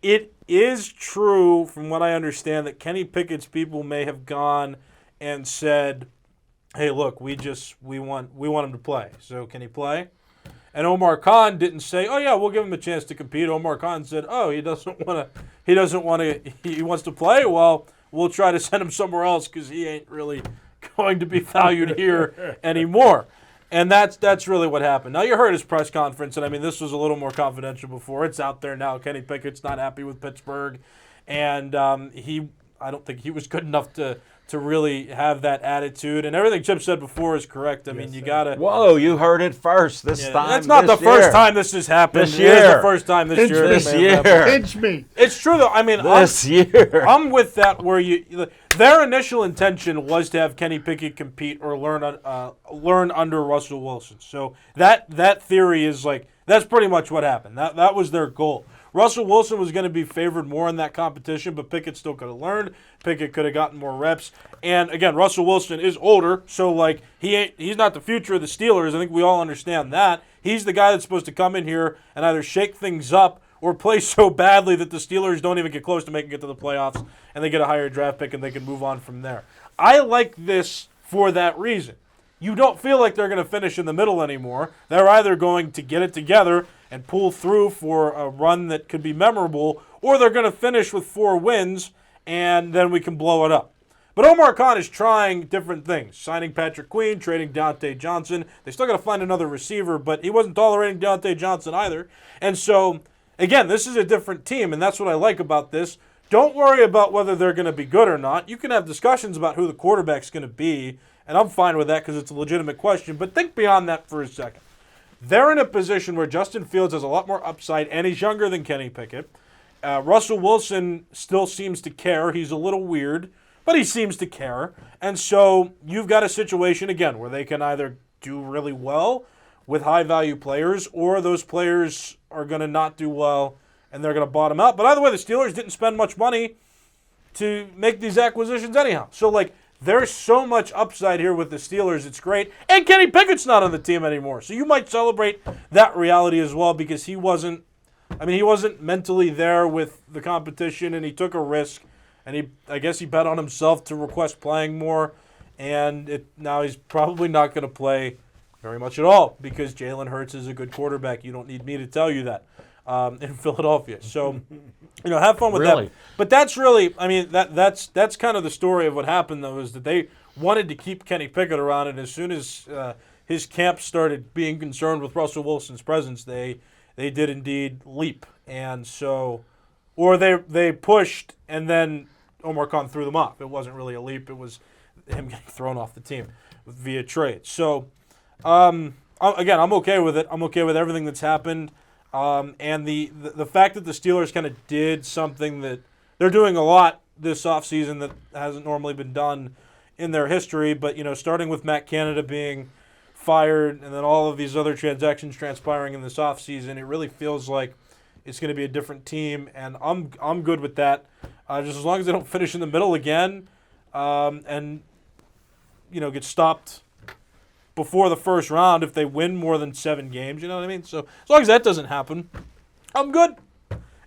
It is true, from what I understand, that Kenny Pickett's people may have gone and said, hey, look, we want him to play. So can he play? And Omar Khan didn't say, oh, yeah, we'll give him a chance to compete. Omar Khan said, oh, he wants to play? Well, we'll try to send him somewhere else because he ain't really going to be valued here anymore. And that's really what happened. Now, you heard his press conference, and I mean, this was a little more confidential before. It's out there now. Kenny Pickett's not happy with Pittsburgh, and I don't think he was good enough to really have that attitude. And everything Chip said before is correct. I mean, you got to... Whoa, you heard it first this time. That's not the first time this has happened. This year. It is the first time this year. This year. Pinch me. It's true, though. I mean, This year. I'm with that where their initial intention was to have Kenny Pickett compete or learn under Russell Wilson. So that theory is like, that's pretty much what happened. That was their goal. Russell Wilson was going to be favored more in that competition, but Pickett still could have learned. Pickett could have gotten more reps. And again, Russell Wilson is older, so like he's not the future of the Steelers. I think we all understand that. He's the guy that's supposed to come in here and either shake things up or play so badly that the Steelers don't even get close to making it to the playoffs, and they get a higher draft pick and they can move on from there. I like this for that reason. You don't feel like they're going to finish in the middle anymore. They're either going to get it together and pull through for a run that could be memorable, or they're going to finish with 4 wins, and then we can blow it up. But Omar Khan is trying different things, signing Patrick Queen, trading Deontay Johnson. They still got to find another receiver, but he wasn't tolerating Deontay Johnson either. And so, again, this is a different team, and that's what I like about this. Don't worry about whether they're going to be good or not. You can have discussions about who the quarterback's going to be, and I'm fine with that because it's a legitimate question. But think beyond that for a second. They're in a position where Justin Fields has a lot more upside, and he's younger than Kenny Pickett. Russell Wilson still seems to care. He's a little weird, but he seems to care. And so you've got a situation, again, where they can either do really well with high-value players, or those players are going to not do well, and they're going to bottom out. But either way, the Steelers didn't spend much money to make these acquisitions anyhow. So, like, there's so much upside here with the Steelers. It's great. And Kenny Pickett's not on the team anymore. So you might celebrate that reality as well because he wasn't mentally there with the competition, and he took a risk. And I guess he bet on himself to request playing more. And now he's probably not going to play very much at all because Jalen Hurts is a good quarterback. You don't need me to tell you that in Philadelphia. So, have fun with that. But that's really, that's kind of the story of what happened, though, is that they wanted to keep Kenny Pickett around, and as soon as his camp started being concerned with Russell Wilson's presence, they did indeed leap. And so, or they pushed, and then Omar Khan threw them off. It wasn't really a leap. It was him getting thrown off the team via trade. So, again, I'm okay with it. I'm okay with everything that's happened. And the fact that the Steelers kind of did something that they're doing a lot this offseason that hasn't normally been done in their history, but, starting with Matt Canada being fired and then all of these other transactions transpiring in this offseason, it really feels like it's going to be a different team, and I'm good with that. Just as long as they don't finish in the middle again and, get stopped before the first round if they win more than 7 games, you know what I mean? So as long as that doesn't happen, I'm good.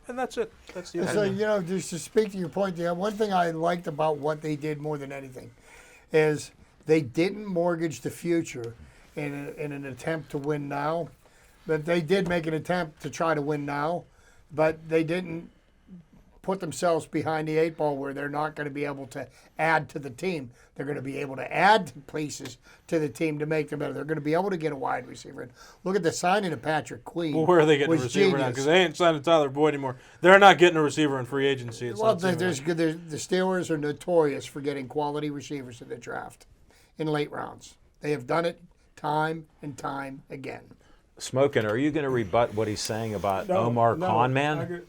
And that's it. That's the So, just to speak to your point there, one thing I liked about what they did more than anything is they didn't mortgage the future in an attempt to win now. But they did make an attempt to try to win now, but they didn't put themselves behind the 8 ball where they're not going to be able to add to the team. They're going to be able to add pieces to the team to make them better. They're going to be able to get a wide receiver. And look at the signing of Patrick Queen. Well, where are they getting a receiver now? Because they ain't signing Tyler Boyd anymore. They're not getting a receiver in free agency. The Steelers are notorious for getting quality receivers in the draft in late rounds. They have done it time and time again. Smoking, are you going to rebut what he's saying about Omar Khan, man?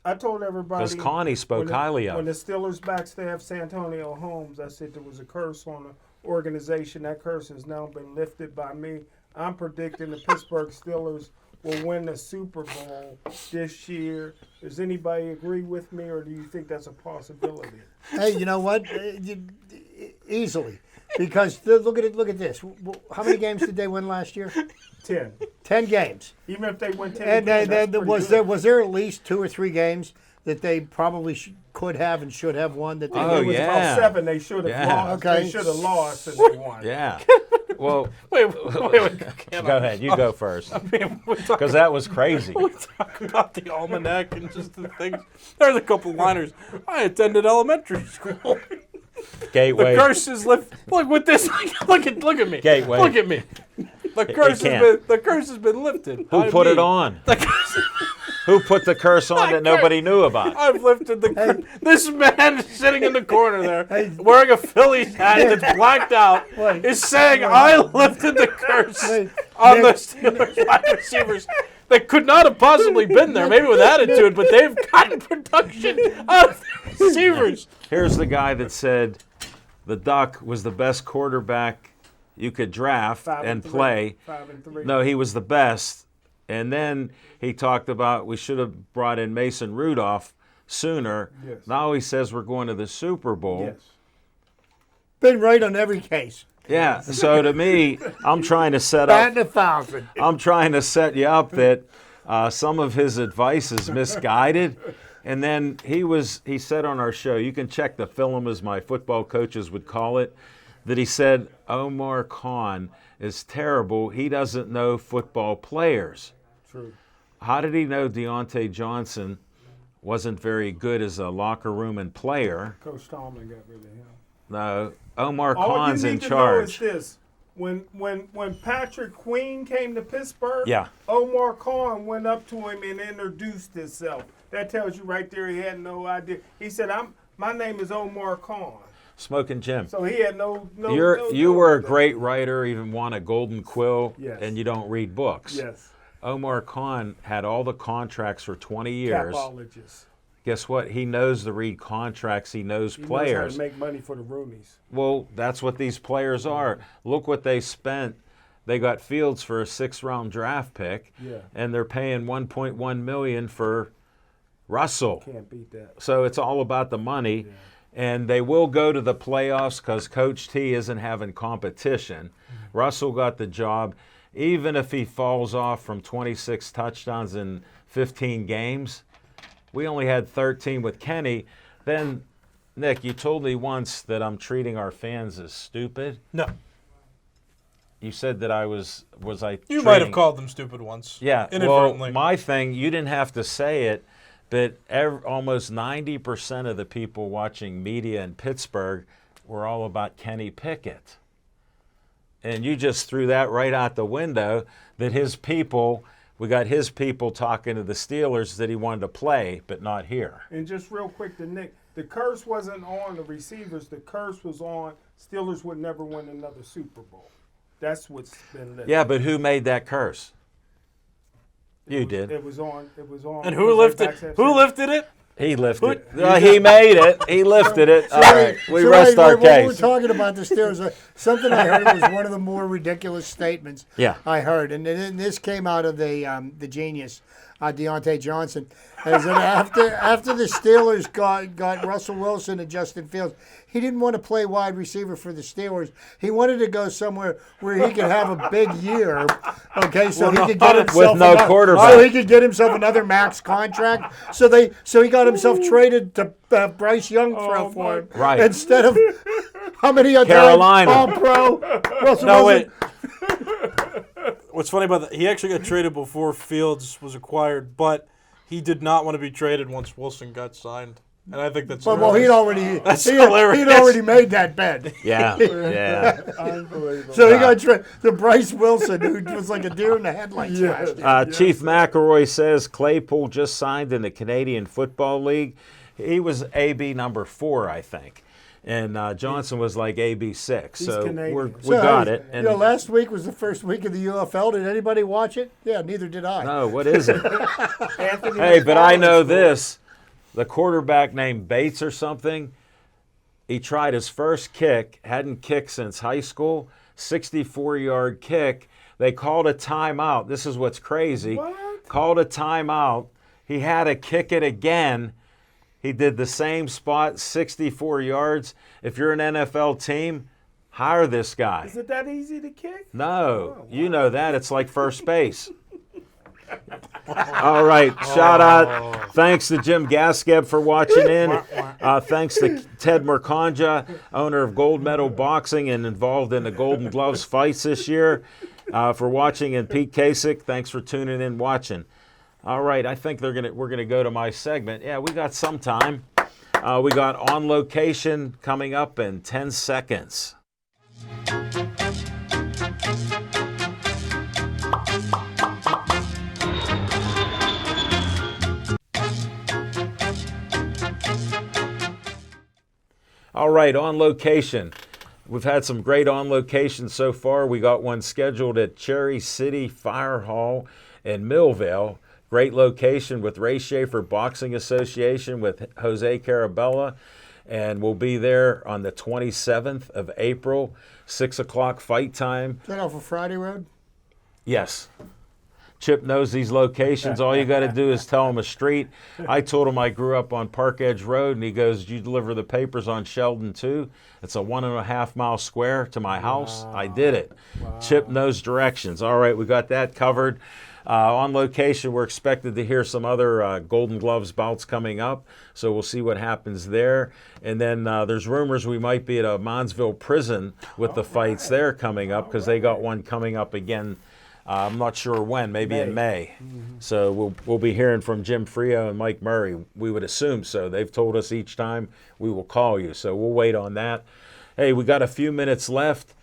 I told everybody. Because Connie spoke highly of. When the Steelers backstabbed Santonio Holmes, I said there was a curse on the organization. That curse has now been lifted by me. I'm predicting the Pittsburgh Steelers will win the Super Bowl this year. Does anybody agree with me, or do you think that's a possibility? Hey, you know what? Easily. Because look at this. How many games did they win last year? 10. 10 games. Even if they win 10 games, was there at least 2 or 3 games that they probably could have and should have won? That they about 7 they should have lost. Okay. They should have lost and they won. Yeah. Well, wait. Go ahead. You go first. Because that was crazy. We talk about the almanac and just the things. There's a couple liners. I attended elementary school. Gateway. The curse is lifted. Look with this. Look at me. Gateway. Look at me. The curse has been lifted. Who put it on? Who put the curse on that nobody knew about? I've lifted the curse. This man sitting in the corner there, wearing a Phillies hat that's blacked out, is saying, I lifted the curse on the Steelers wide receivers that could not have possibly been there, maybe with attitude, but they've gotten production out of the receivers. Here's the guy that said the Duck was the best quarterback you could draft and play. 5-3. No, he was the best. And then he talked about we should have brought in Mason Rudolph sooner. Yes. Now he says we're going to the Super Bowl. Yes. Been right on every case. Yeah. So to me, I'm trying to set up. Batting 1,000. I'm trying to set you up that some of his advice is misguided. And then he said on our show, you can check the film as my football coaches would call it, that he said Omar Khan is terrible. He doesn't know football players. True. How did he know Deontay Johnson wasn't very good as a locker room and player? Coach Tallman got rid of him. No, Omar All Khan's you in need to charge. know is this. When Patrick Queen came to Pittsburgh, Yeah. Omar Khan went up to him and introduced himself. That tells you right there he had no idea. He said, my name is Omar Khan. Smoking Jim. So he had no You were a great writer, even won a Golden Quill, Yes. and you don't read books. Yes. Omar Khan had all the contracts for 20 years. Capologist. Guess what? He knows to read contracts. He knows He knows players. how to make money for the Rooneys. Well, that's what these players are. Look what they spent. They got Fields for a 6th-round draft pick, Yeah. and they're paying $1.1 million for Russell. Can't beat that. So it's all about the money. and they will go to the playoffs because Coach T isn't having competition. Russell got the job. Even if he falls off from 26 touchdowns in 15 games, we only had 13 with Kenny. Then, Nick, you told me once that I'm treating our fans as stupid. No. You said that I was I You might have called them stupid once. Yeah, well, Inadvertently. my thing, you didn't have to say it, but almost 90% of the people watching media in Pittsburgh were all about Kenny Pickett. And you just threw that right out the window that we got his people talking to the Steelers that he wanted to play, but not here. And just real quick to Nick, the curse wasn't on the receivers. The curse was on Steelers would never win another Super Bowl. That's what's been lifted. Yeah, but who made that curse? You did. It was on. And who lifted it? He lifted it. He made it. He lifted it. All right, we So rest our when we were case. talking about the Steelers, something I heard was one of the more ridiculous statements I heard, and this came out of the genius, Deontay Johnson, is that after the Steelers got Russell Wilson and Justin Fields, he didn't want to play wide receiver for the Steelers. He wanted to go somewhere where he could have a big year, okay, so he could get himself with no quarterback. so he could get himself another max contract. So he got himself traded to Bryce Young throw for him, Right. instead of how many other Carolina. All-Pro Russell No, Wilson. wait. What's funny about that, he actually got traded before Fields was acquired, but he did not want to be traded once Wilson got signed. And I think that's Well, he'd already hilarious. he'd already made that bet. Yeah. Unbelievable. So he got traded to Bryce Wilson, who was like a deer in the headlights last year. Chief McElroy says Claypool just signed in the Canadian Football League. He was AB number 4, I think. And Johnson was like AB 6. So Canadian. we got it. And last week was the first week of the UFL. Did anybody watch it? Yeah, neither did I. no, what is it? Anthony Hey, but I know McFarland. this. The quarterback named Bates or something, he tried his first kick, hadn't kicked since high school, 64-yard kick. They called a timeout. This is what's crazy. What? Called a timeout. He had to kick it again. He did the same spot, 64 yards. If you're an NFL team, hire this guy. Is it that easy to kick? No, you know that. It's like first base. All right, shout out. Thanks to Jim Gaskeb for watching in. Thanks to Ted Mercanja, owner of Gold Medal Boxing and involved in the Golden Gloves fights this year, for watching. And Pete Kasich, thanks for tuning in watching. All right, I think we're gonna go to my segment. Yeah, we got some time. We got On Location coming up in 10 seconds. All right, On Location. We've had some great On Locations so far. We got one scheduled at Cherry City Fire Hall in Millvale. Great location with Ray Schaefer Boxing Association with Jose Carabella. And we'll be there on the 27th of April, 6 o'clock fight time. Is that off of Friday Road? Yes. Chip knows these locations. All you got to do is tell him a street. I told him I grew up on Park Edge Road, and he goes, "You deliver the papers on Sheldon too?" It's a 1.5 mile square to my house. I did it. Chip knows directions. All right, we got that covered. On Location, we're expected to hear some other Golden Gloves bouts coming up, so we'll see what happens there. And then there's rumors we might be at a Monsville prison with the fights there coming up, because they got one coming up again. I'm not sure when, maybe in May. So we'll be hearing from Jim Frio and Mike Murray. We would assume so. They've told us each time we will call you, so we'll wait on that. Hey, we got a few minutes left.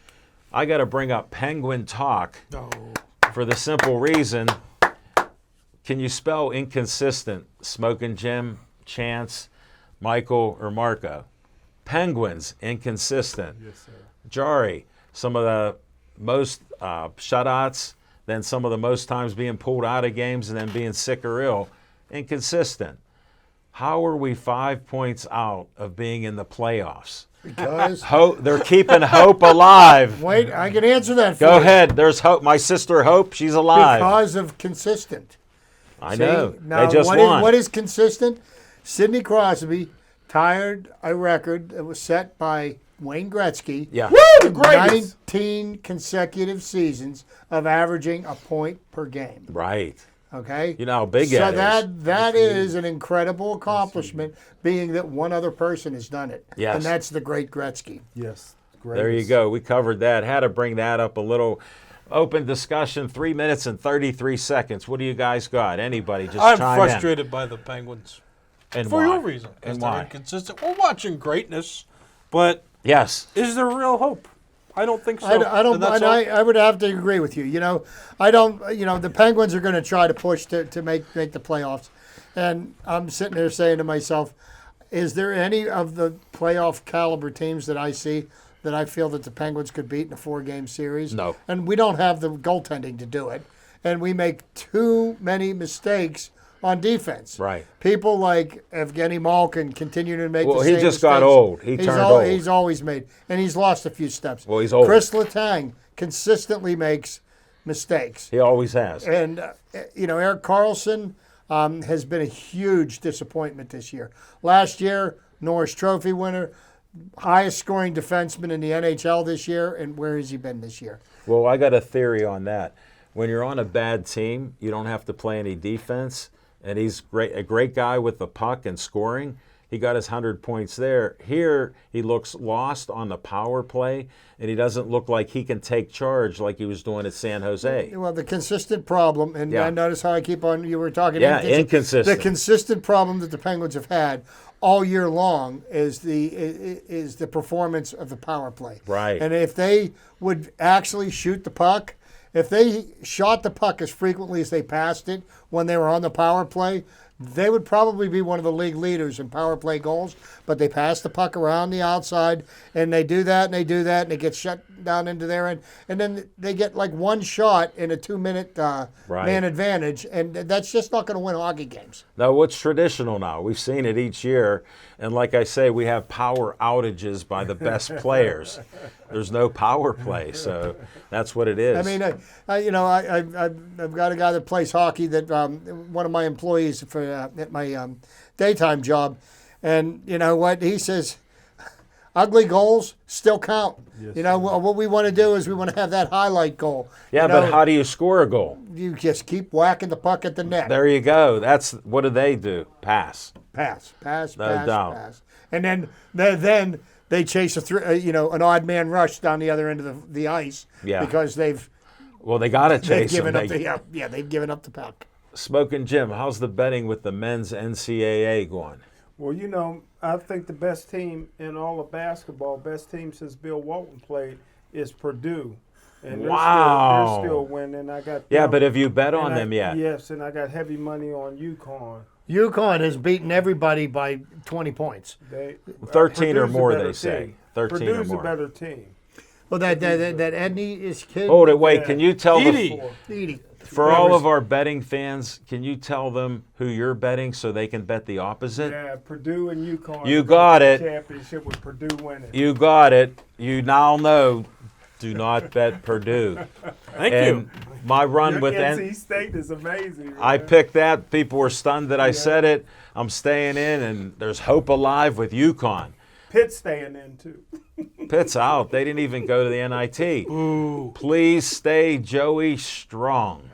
I got to bring up Penguin Talk for the simple reason, can you spell inconsistent? Smoking Jim, Chance, Michael, or Marco? Penguins, inconsistent. Yes, sir. Jari, some of the most shutouts, then some of the most times being pulled out of games and then being sick or ill. Inconsistent. How are we 5 points out of being in the playoffs? Because They're keeping hope alive. wait, I can answer that for Go you. ahead. There's hope. My sister Hope, she's alive. Because of consistent. I See? know. Now, They just what won. what is consistent? Sidney Crosby tied a record that was set by Wayne Gretzky. Yeah. The greatest. 19 consecutive seasons of averaging a point per game. Right. Okay? You know how big so that is. that is an incredible accomplishment, being that one other person has done it. Yes. And that's the great Gretzky. Yes. There you go. We covered that. Had to bring that up a little. Open discussion, 3 minutes and 33 seconds. What do you guys got? Anybody just I'm chime frustrated by the Penguins. in. And For why? your reason. Because And they're why? inconsistent. We're watching greatness, but Yes. is there real hope? I don't think so. I don't. And that's And all. I would have to agree with you. You know, I don't. You know, the Penguins are going to try to push to make the playoffs, and I'm sitting there saying to myself, is there any of the playoff caliber teams that I see that I feel that the Penguins could beat in a 4-game series? No. And we don't have the goaltending to do it, and we make too many mistakes on defense. Right. People like Evgeny Malkin continue to make Well, the he same just got mistakes. old. He turned old. He's always made, and he's lost a few steps. Well, he's old. Chris Letang consistently makes mistakes. He always has. And, you know, Eric Carlson has been a huge disappointment this year. Last year, Norris Trophy winner, highest scoring defenseman in the NHL this year, and where has he been this year? Well, I got a theory on that. When you're on a bad team, you don't have to play any defense, and he's a great guy with the puck and scoring. He got his 100 points there. Here, he looks lost on the power play, and he doesn't look like he can take charge like he was doing at San Jose. Well, the consistent problem, and Yeah. I notice how I keep on, you were talking Yeah, inconsistent. The consistent problem that the Penguins have had all year long is the performance of the power play. Right. And if they would actually shoot the puck, if they shot the puck as frequently as they passed it when they were on the power play, they would probably be one of the league leaders in power play goals. But they pass the puck around the outside, and they do that, and they do that, and it gets shut down into their end. And then they get like one shot in a 2-minute man advantage, and that's just not going to win hockey games. Now, what's traditional now? We've seen it each year, and like I say, we have power outages by the best players. There's no power play, so that's what it is. I mean, I've got a guy that plays hockey that one of my employees at my daytime job, and you know what he says, ugly goals still count. Yes, you know what we want to do is we want to have that highlight goal. yeah, You know, but how do you score a goal? you just keep whacking the puck at the net. There you go. That's what do they do? Pass. Pass, No doubt. pass, and then they chase an odd man rush down the other end of the ice. Yeah. Because they've Well, they got to chase given them. up they've given up the puck. Smoking Jim, how's the betting with the men's NCAA going? Well, you know, I think the best team in all of basketball, best team since Bill Walton played, is Purdue. And Wow. they're still winning. I got Yeah, them. but have you bet on And them yet? Yes, and I got heavy money on UConn. UConn has beaten everybody by 20 points. They 13 or Purdue's a more, better they say. team. 13 or Purdue's more. a better team. Well, that Edney is kid. Hold it, wait. Can you tell Edie. Edie. for all of our betting fans, can you tell them who you're betting so they can bet the opposite? Yeah, Purdue and UConn. You are got gonna it. win the Championship with Purdue winning. You got it. You now know. Do not bet Purdue. Thank and you. my run Your with NC State is amazing. I man. picked that. People were stunned that I said it. I'm staying in, and there's hope alive with UConn. Pitt staying in too. Pitt's out. They didn't even go to the NIT. Please stay Joey strong.